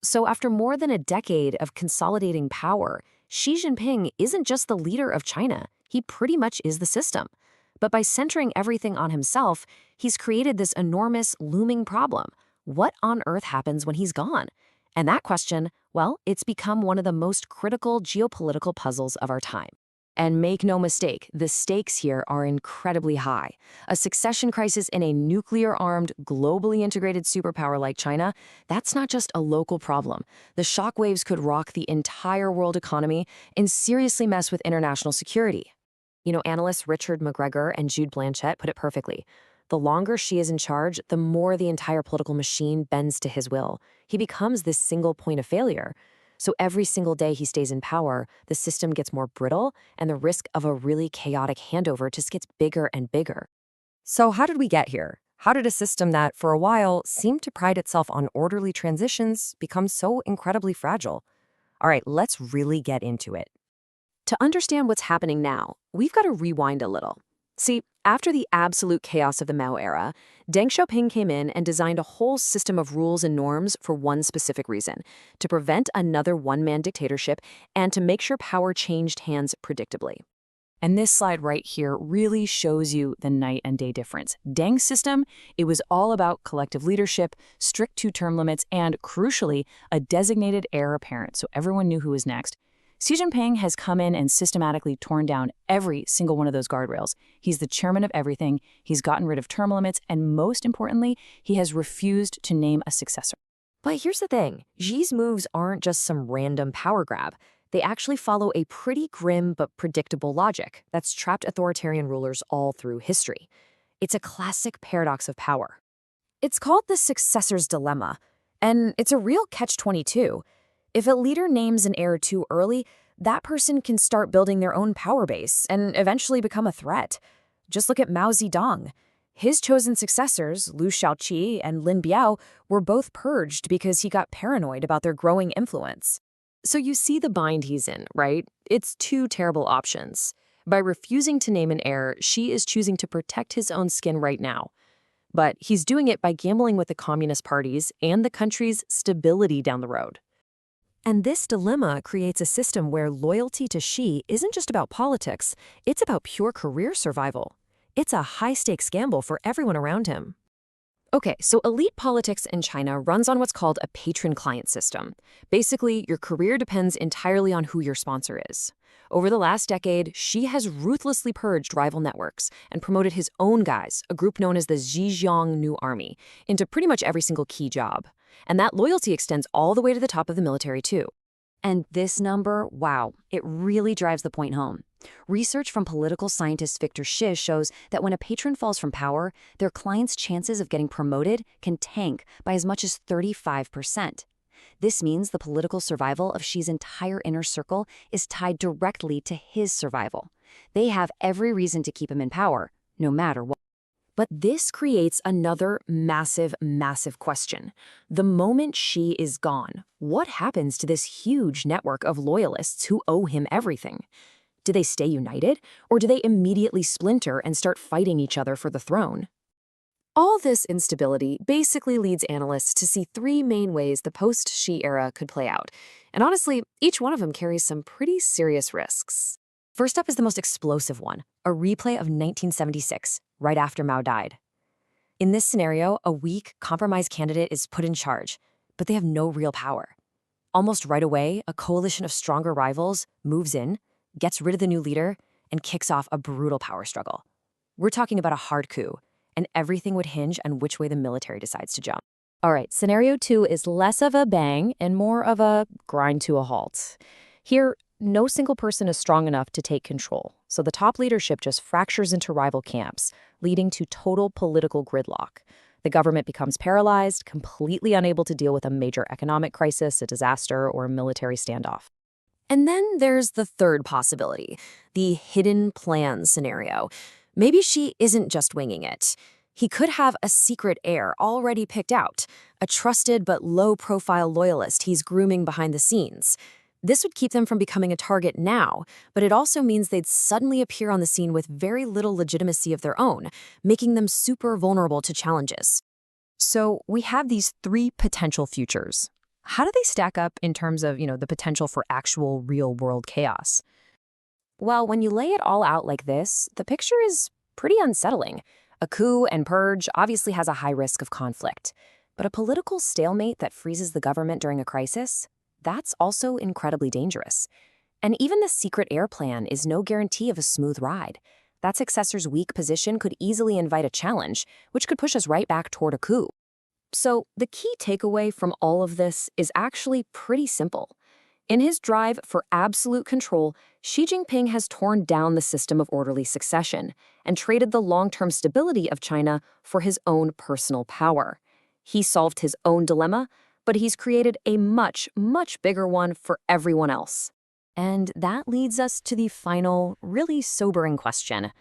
So after more than a decade of consolidating power, Xi Jinping isn't just the leader of China, he pretty much is the system. But by centering everything on himself, he's created this enormous looming problem. What on earth happens when he's gone? And that question, well, it's become one of the most critical geopolitical puzzles of our time. And make no mistake, the stakes here are incredibly high. A succession crisis in a nuclear-armed, globally integrated superpower like China, that's not just a local problem. The shockwaves could rock the entire world economy and seriously mess with international security. Analysts Richard McGregor and Jude Blanchett put it perfectly. The longer Xi is in charge, the more the entire political machine bends to his will. He becomes this single point of failure. So every single day he stays in power, the system gets more brittle, and the risk of a really chaotic handover just gets bigger and bigger. So how did we get here? How did a system that, for a while, seemed to pride itself on orderly transitions become so incredibly fragile? All right, let's really get into it. To understand what's happening now, we've got to rewind a little. See, after the absolute chaos of the Mao era, Deng Xiaoping came in and designed a whole system of rules and norms for one specific reason: to prevent another one-man dictatorship and to make sure power changed hands predictably. And this slide right here really shows you the night and day difference. Deng's system, it was all about collective leadership, strict two-term limits, and, crucially, a designated heir apparent, so everyone knew who was next. Xi Jinping has come in and systematically torn down every single one of those guardrails. He's the chairman of everything, he's gotten rid of term limits, and most importantly, he has refused to name a successor. But here's the thing, Xi's moves aren't just some random power grab. They actually follow a pretty grim but predictable logic that's trapped authoritarian rulers all through history. It's a classic paradox of power. It's called the successor's dilemma, and it's a real catch-22. If a leader names an heir too early, that person can start building their own power base and eventually become a threat. Just look at Mao Zedong. His chosen successors, Liu Shaoqi and Lin Biao, were both purged because he got paranoid about their growing influence. So you see the bind he's in, right? It's two terrible options. By refusing to name an heir, Xi is choosing to protect his own skin right now. But he's doing it by gambling with the communist parties and the country's stability down the road. And this dilemma creates a system where loyalty to Xi isn't just about politics, it's about pure career survival. It's a high-stakes gamble for everyone around him. Okay, so elite politics in China runs on what's called a patron-client system. Basically, your career depends entirely on who your sponsor is. Over the last decade, Xi has ruthlessly purged rival networks and promoted his own guys, a group known as the Zhejiang New Army, into pretty much every single key job. And that loyalty extends all the way to the top of the military, too. And this number, wow, it really drives the point home. Research from political scientist Victor Shi shows that when a patron falls from power, their client's chances of getting promoted can tank by as much as 35%. This means the political survival of Xi's entire inner circle is tied directly to his survival. They have every reason to keep him in power, no matter what. But this creates another massive, massive question. The moment Xi is gone, what happens to this huge network of loyalists who owe him everything? Do they stay united, or do they immediately splinter and start fighting each other for the throne? All this instability basically leads analysts to see three main ways the post-Xi era could play out. And honestly, each one of them carries some pretty serious risks. First up is the most explosive one, a replay of 1976, right after Mao died. In this scenario, a weak, compromised candidate is put in charge, but they have no real power. Almost right away, a coalition of stronger rivals moves in, gets rid of the new leader, and kicks off a brutal power struggle. We're talking about a hard coup, and everything would hinge on which way the military decides to jump. All right, scenario 2 is less of a bang and more of a grind to a halt. Here, no single person is strong enough to take control, so the top leadership just fractures into rival camps, leading to total political gridlock. The government becomes paralyzed, completely unable to deal with a major economic crisis, a disaster, or a military standoff. And then there's the third possibility, the hidden plan scenario. Maybe Xi isn't just winging it. He could have a secret heir already picked out, a trusted but low-profile loyalist he's grooming behind the scenes. This would keep them from becoming a target now, but it also means they'd suddenly appear on the scene with very little legitimacy of their own, making them super vulnerable to challenges. So we have these three potential futures. how do they stack up in terms of, the potential for actual real-world chaos? Well, when you lay it all out like this, the picture is pretty unsettling. A coup and purge obviously has a high risk of conflict. But a political stalemate that freezes the government during a crisis, that's also incredibly dangerous. And even the secret heir plan is no guarantee of a smooth ride. That successor's weak position could easily invite a challenge, which could push us right back toward a coup. So the key takeaway from all of this is actually pretty simple. In his drive for absolute control, Xi Jinping has torn down the system of orderly succession and traded the long-term stability of China for his own personal power. He solved his own dilemma, but he's created a much, much bigger one for everyone else. And that leads us to the final, really sobering question.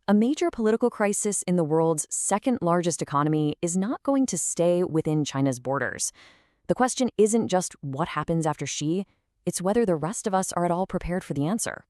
A major political crisis in the world's second-largest economy is not going to stay within China's borders. The question isn't just what happens after Xi, it's whether the rest of us are at all prepared for the answer.